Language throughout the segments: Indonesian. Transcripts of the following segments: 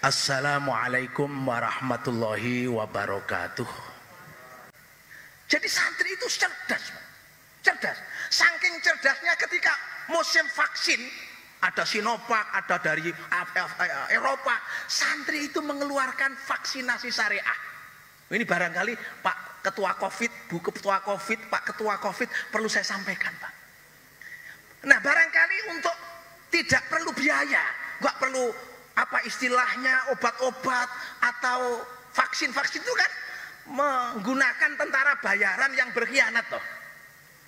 Assalamualaikum warahmatullahi wabarakatuh. Jadi santri itu cerdas, cerdas. Saking cerdasnya ketika musim vaksin, ada Sinovac, ada dari Eropa, santri itu mengeluarkan vaksinasi syariah. Ini barangkali Pak Ketua Covid, Bu Ketua Covid, Pak Ketua Covid perlu saya sampaikan, Pak. Nah, barangkali untuk tidak perlu biaya, nggak perlu apa istilahnya obat-obat atau vaksin-vaksin itu kan menggunakan tentara bayaran yang berkhianat toh.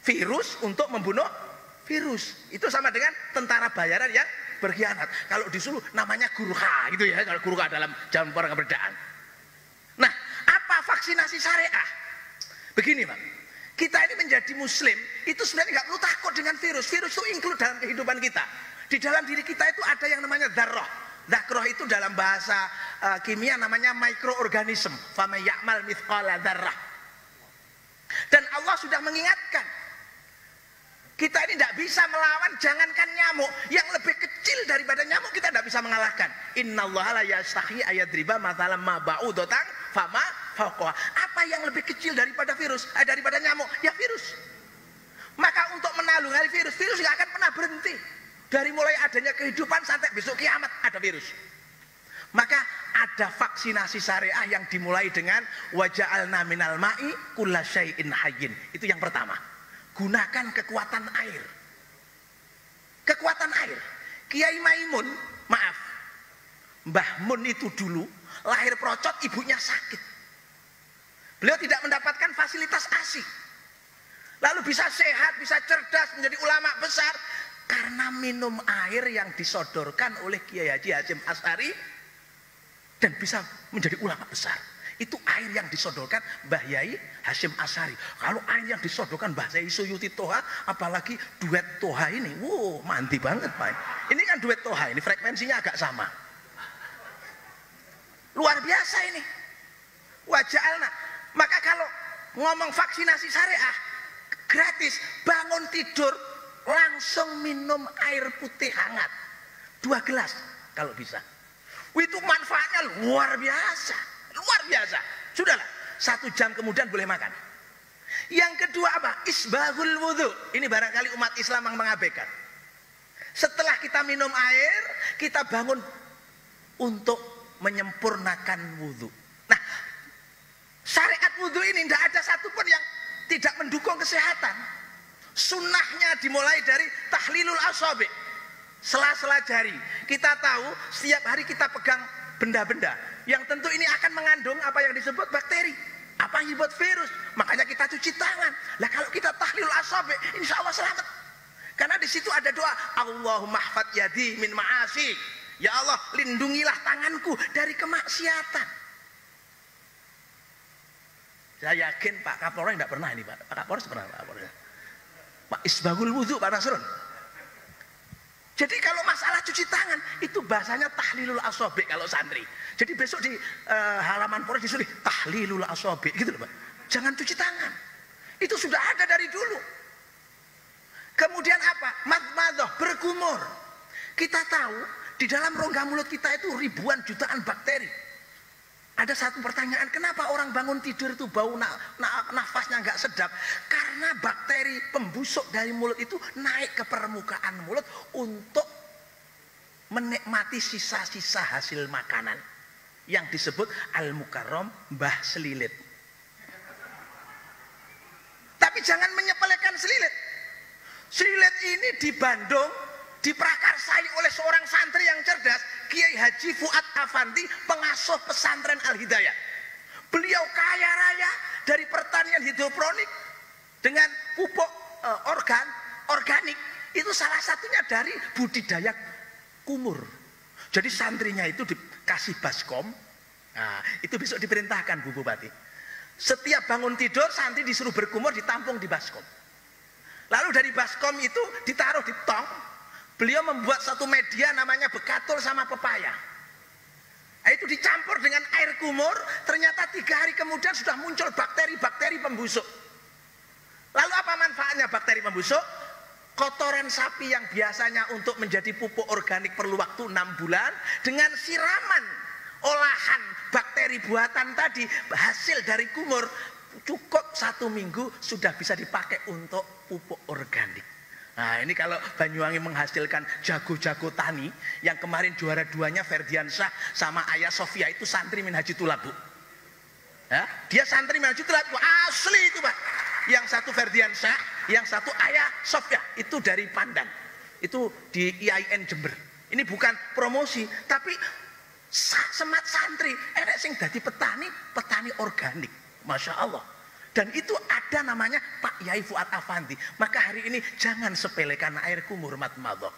Virus untuk membunuh virus. Itu sama dengan tentara bayaran yang berkhianat. Kalau disuruh namanya Gurkha gitu ya, kalau Gurkha dalam zaman perang kemerdekaan. Nah, apa vaksinasi syariah? Begini, Pak. Kita ini menjadi muslim itu sebenarnya nggak perlu takut dengan virus. Virus itu include dalam kehidupan kita. Di dalam diri kita itu ada yang namanya dzarrah. Dzarrah itu dalam bahasa kimia namanya mikroorganisme. Faman ya'mal mithqala dzarrah. Dan Allah sudah mengingatkan kita ini tidak bisa melawan, jangankan nyamuk yang lebih kecil daripada nyamuk kita tidak bisa mengalahkan. Innallaha la yastahi ayadriba mathalan ma ba'udatan fama fawqaha. Apa yang lebih kecil daripada virus, daripada nyamuk? Ya virus. Maka untuk menanggulangi virus, virus nggak akan pernah berhenti. Dari mulai adanya kehidupan sampai besok kiamat ada virus. Maka ada vaksinasi syariah yang dimulai dengan waja'alna minal ma'i kulla syai'in hayyin. Itu yang pertama. Gunakan kekuatan air. Kekuatan air. Kiai Maimun, maaf, Mbah Mun itu dulu lahir procot, ibunya sakit. Beliau tidak mendapatkan fasilitas ASI. Lalu bisa sehat, bisa cerdas, menjadi ulama besar karena minum air yang disodorkan oleh Kiai Haji Hasyim Asy'ari dan bisa menjadi ulama besar. Itu air yang disodorkan Mbah Yai Hasyim Asy'ari. Kalau air yang disodorkan Mbah Yai Suyuti Toha, apalagi duet Toha ini, wow, mandi banget, Pak. Ini kan duet Toha, ini frekuensinya agak sama. Luar biasa ini. Waja'alna. Maka kalau ngomong vaksinasi syariah gratis, bangun tidur langsung minum air putih hangat 2 gelas kalau bisa. Itu manfaatnya luar biasa, luar biasa. Sudahlah, 1 jam kemudian boleh makan. Yang kedua apa? Isbahul wudhu. Ini barangkali umat Islam yang mengabaikan. Setelah kita minum air, kita bangun untuk menyempurnakan wudhu. Nah, syariat wudhu ini tidak ada satupun yang tidak mendukung kesehatan. Sunnahnya dimulai dari tahlilul asabi, sela-sela jari. Kita tahu setiap hari kita pegang benda-benda yang tentu ini akan mengandung apa yang disebut bakteri, apa yang disebut virus. Makanya kita cuci tangan. Lah kalau kita tahlilul asabi, insya Allah selamat. Karena di situ ada doa, Allahumma hfad yadi min ma'asi. Ya Allah, lindungilah tanganku dari kemaksiatan. Saya yakin Pak Kapolres tidak pernah ini, Pak. Pak Kapolres pernah, Pak Kapolres. Pak Isbahul wudhu, Pak Nasrun. Jadi kalau masalah cuci tangan itu bahasanya tahlilul asabi kalau santri. Jadi besok di halaman Polres disuruh tahlilul asabi gitu loh, Pak. Jangan cuci tangan. Itu sudah ada dari dulu. Kemudian apa? Madmadah, berkumur. Kita tahu di dalam rongga mulut kita itu ribuan jutaan bakteri. Ada satu pertanyaan, kenapa orang bangun tidur itu bau nafasnya nggak sedap? Karena bakteri pembusuk dari mulut itu naik ke permukaan mulut untuk menikmati sisa-sisa hasil makanan yang disebut al-mukarram, mbah selilit. Tapi jangan menyepelekan selilit. Selilit ini di Bandung diprakarsai oleh seorang santri yang cerdas, Kiai Haji Fuad Afandi, pengasuh pesantren Al-Hidayah. Beliau kaya raya dari pertanian hidroponik dengan pupuk organik. Itu salah satunya dari budidaya kumur. Jadi santrinya itu dikasih baskom. Nah, itu besok diperintahkan Bu Bupati. Setiap bangun tidur santri disuruh berkumur, ditampung di baskom. Lalu dari baskom itu ditaruh di tong. Beliau membuat satu media namanya bekatul sama pepaya. Nah, itu dicampur dengan air kumur, ternyata 3 hari kemudian sudah muncul bakteri-bakteri pembusuk. Lalu apa manfaatnya bakteri pembusuk? Kotoran sapi yang biasanya untuk menjadi pupuk organik perlu waktu 6 bulan, dengan siraman olahan bakteri buatan tadi, hasil dari kumur, cukup 1 minggu sudah bisa dipakai untuk pupuk organik. Nah ini kalau Banyuwangi menghasilkan jago-jago tani, yang kemarin juara 2-nya Ferdiansyah sama Ayah Sofia itu santri min Haji Tulabu. Ya, dia santri min Haji Tulabu, asli itu Pak. Yang satu Ferdiansyah, yang satu Ayah Sofia, itu dari Pandan. Itu di IAIN Jember. Ini bukan promosi, tapi semat santri, enek sing dadi petani, petani organik, masya Allah. Dan itu ada namanya Pak Yai Fuad Afandi. Maka hari ini jangan sepelekan air kumur matmadhah.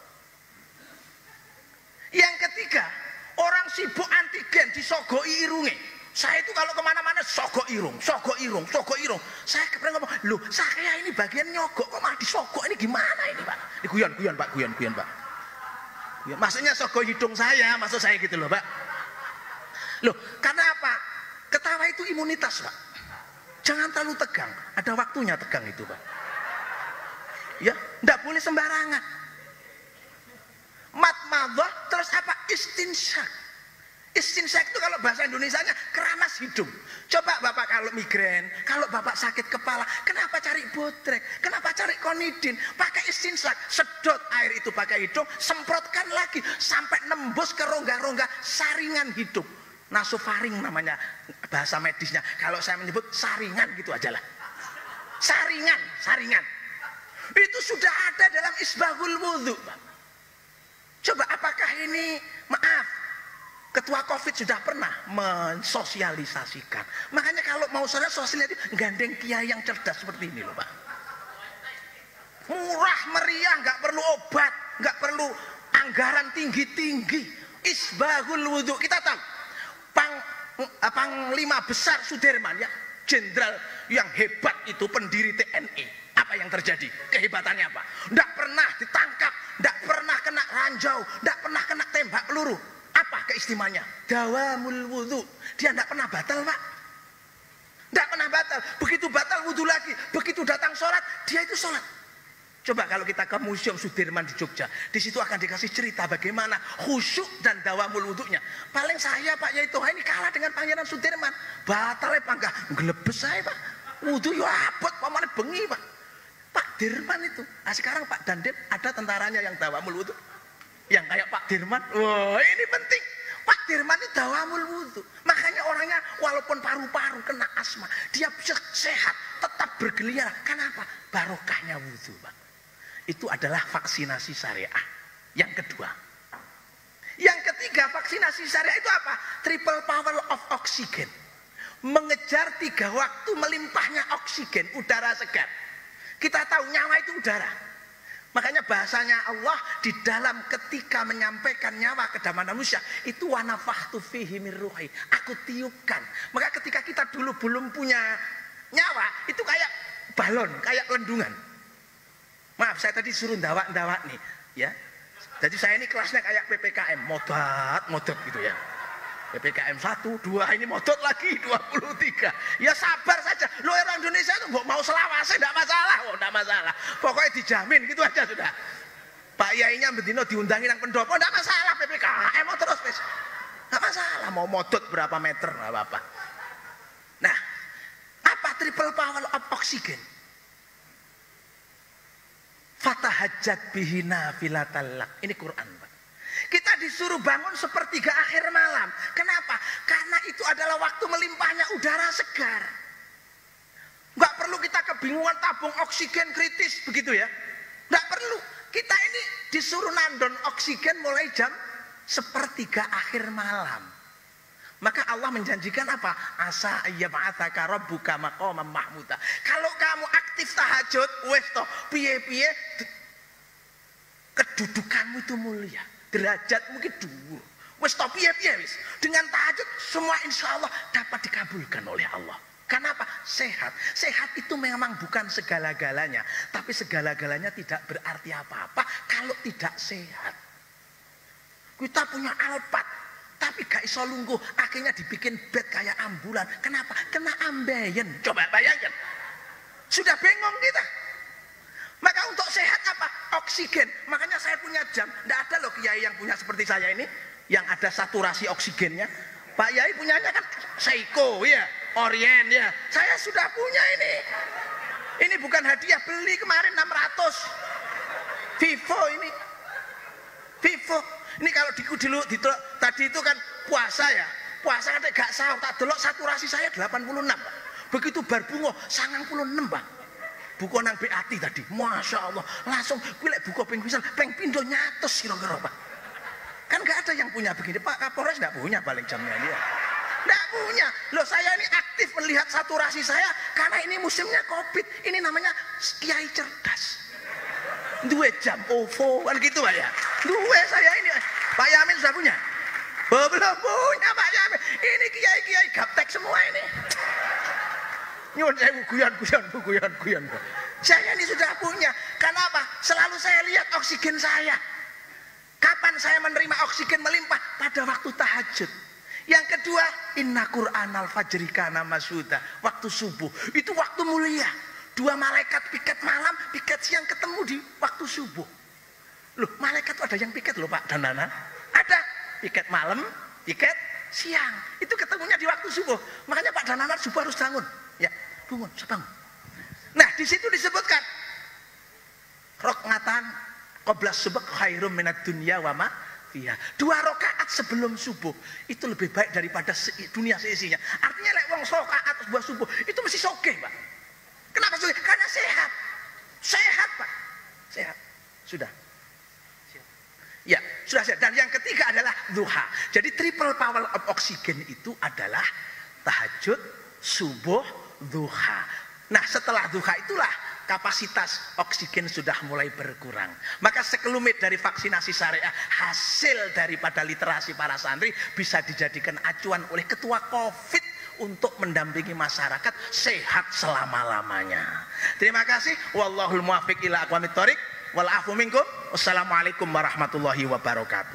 Yang ketiga, orang sibuk antigen disogoi irunge. Saya itu kalau kemana-mana sogok irung, sogok irung, sogok irung. Saya pernah ngomong, loh saya ini bagian nyogok kok malah disogok, ini gimana ini Pak? Ini guyon Pak, guyon Pak. Ya, maksudnya sogok hidung saya, maksud saya gitu loh Pak. Loh, karena apa? Ketawa itu imunitas Pak. Jangan terlalu tegang, ada waktunya tegang itu Pak. Ya, enggak boleh sembarangan. Matmadhah terus apa? Istinsyak. Istinsyak itu kalau bahasa Indonesianya keramas hidung. Coba Bapak kalau migrain, kalau Bapak sakit kepala, kenapa cari botrek? Kenapa cari konidin? Pakai istinsyak, sedot air itu pakai hidung, semprotkan lagi sampai nembus ke rongga-rongga saringan hidung. Nasofaring namanya bahasa medisnya. Kalau saya menyebut saringan gitu aja lah. Saringan. Itu sudah ada dalam isbahul wudhu. Coba apakah ini, maaf, Ketua Covid sudah pernah mensosialisasikan. Makanya kalau mau sosialisasi, gandeng kiai yang cerdas seperti ini loh Pak. Murah meriah, nggak perlu obat, nggak perlu anggaran tinggi-tinggi. Isbahul wudhu, kita tahu. Panglima besar Sudirman ya, jenderal yang hebat itu, pendiri TNI. Apa yang terjadi? Kehebatannya apa? Nggak pernah ditangkap, nggak pernah kena ranjau, nggak pernah kena tembak peluru. Apa keistimewaannya? Dawamul wudhu. Dia tidak pernah batal Pak. Tidak pernah batal. Begitu batal wudhu lagi, begitu datang sholat, dia itu sholat. Coba kalau kita ke Museum Sudirman di Jogja, di situ akan dikasih cerita bagaimana khusyuk dan dawamul wudhunya. Paling saya Pak Yai Toha ini kalah dengan Pangeran Sudirman. Batalnya panggah, ngelebes saya Pak. Wudhu ya abot, pamane bengi Pak. Pak Dirman itu. Nah sekarang Pak Dandim ada tentaranya yang dawamul wudhu. Yang kayak Pak Dirman, wah ini penting. Pak Dirman itu dawamul wudhu. Makanya orangnya walaupun paru-paru kena asma, dia bisa sehat, tetap bergeliat. Kenapa? Barokahnya wudhu Pak. Itu adalah vaksinasi syariah. Yang kedua. Yang ketiga, vaksinasi syariah itu apa? Triple power of oxygen. Mengejar 3 waktu melimpahnya oksigen, udara segar. Kita tahu nyawa itu udara. Makanya bahasanya Allah di dalam ketika menyampaikan nyawa ke dalam manusia itu wa nafakhtu fihi min ruhi. Aku tiupkan. Maka ketika kita dulu belum punya nyawa, itu kayak balon, kayak lendungan. Maaf, saya tadi suruh ndawak nih, ya. Jadi saya ini kelasnya kayak PPKM, modot gitu ya. PPKM 1, 2, ini modot lagi 23. Ya sabar saja. Lo orang Indonesia itu mau selawase enggak masalah, enggak masalah. Pokoknya dijamin gitu aja sudah. Pak Yainya bendino diundangi nang pendopo enggak masalah, PPKM mau terus wis. Enggak masalah mau modot berapa meter enggak apa-apa. Nah, apa triple power of oxygen? Fatahajjat bihi nafilatal lak. Ini Quran, Pak. Kita disuruh bangun sepertiga akhir malam. Kenapa? Karena itu adalah waktu melimpahnya udara segar. Nggak perlu kita kebingungan tabung oksigen kritis begitu ya. Nggak perlu. Kita ini disuruh nandon oksigen mulai jam sepertiga akhir malam. Maka Allah menjanjikan apa? Asa ayyab'atsaka rabbuka maqaman mahmuda. Kalau kamu aktif tahajud, wes toh piye-piye kedudukanmu itu mulia, derajatmu itu dhuwur. Wes toh piye-piye wis. Dengan tahajud semua insyaallah dapat dikabulkan oleh Allah. Kenapa? Sehat. Sehat itu memang bukan segala-galanya, tapi segala-galanya tidak berarti apa-apa kalau tidak sehat. Kita punya Alphard, tapi gak iso lungguh, akhirnya dibikin bed kayak ambulan. Kenapa? Kena ambeien. Coba bayangkan. Sudah bingung kita. Maka untuk sehat apa? Oksigen. Makanya saya punya jam. Tidak ada loh kiai yang punya seperti saya ini, yang ada saturasi oksigennya. Pak Yai punyanya kan Seiko ya, Orient ya. Saya sudah punya ini. Ini bukan hadiah, beli kemarin 600. Vivo ini. Vivo. Ini kalau tadi itu kan puasa ya. Puasa kan gak sahur, tak delok saturasi saya 86, Pak. Begitu bar bungo 96, Pak. Buku nang BAT tadi. Masya Allah, langsung kuwi lek buka ping pisan, ping pindho nyatus kira-kira, Pak. Kan gak ada yang punya begini. Pak Kapolres gak punya paling jamnya dia. Gak punya. Loh, saya ini aktif melihat saturasi saya karena ini musimnya Covid. Ini namanya kiai cerdas. Dua jam OVO kan gitu, Pak ya. Dua saya ini. Pak Yamin sudah punya? Belum punya, Pak Yamin. Ini kiai-kiai gaptek semua ini. Nyuwun saya guyon. Saya ini sudah punya. Kenapa? Selalu saya lihat oksigen saya. Kapan saya menerima oksigen melimpah? Pada waktu tahajud. Yang kedua, inna Qur'anal fajri kana masyhuda. Waktu subuh. Itu waktu mulia. Dua malaikat piket malam, piket siang ketemu di waktu subuh. Loh, malaikat ada yang piket loh, Pak dan Nana. Ada piket malam, piket siang. Itu ketemunya di waktu subuh. Makanya Pak dan Nana subuh harus bangun. Ya, bangun, bangun. Nah, di situ disebutkan rokatan qoblas subuh khairum minad dunya wa ma fiha. 2 rakaat sebelum subuh itu lebih baik daripada dunia seisinya. Artinya lek wong rakaat sebuah subuh itu mesti sogeh, Pak. Kenapa sogeh? Karena sehat. Sehat, Pak. Sehat. Sudah. Ya, sudah sehat. Dan yang ketiga adalah duha. Jadi triple power of oksigen itu adalah tahajud, subuh, duha. Nah, setelah duha itulah kapasitas oksigen sudah mulai berkurang. Maka sekelumit dari vaksinasi syariah, hasil daripada literasi para santri bisa dijadikan acuan oleh ketua Covid untuk mendampingi masyarakat sehat selama-lamanya. Terima kasih. Wallahul muwaffiq ila aqwamit thoriq. Wal afu minkum. Wassalamualaikum warahmatullahi wabarakatuh.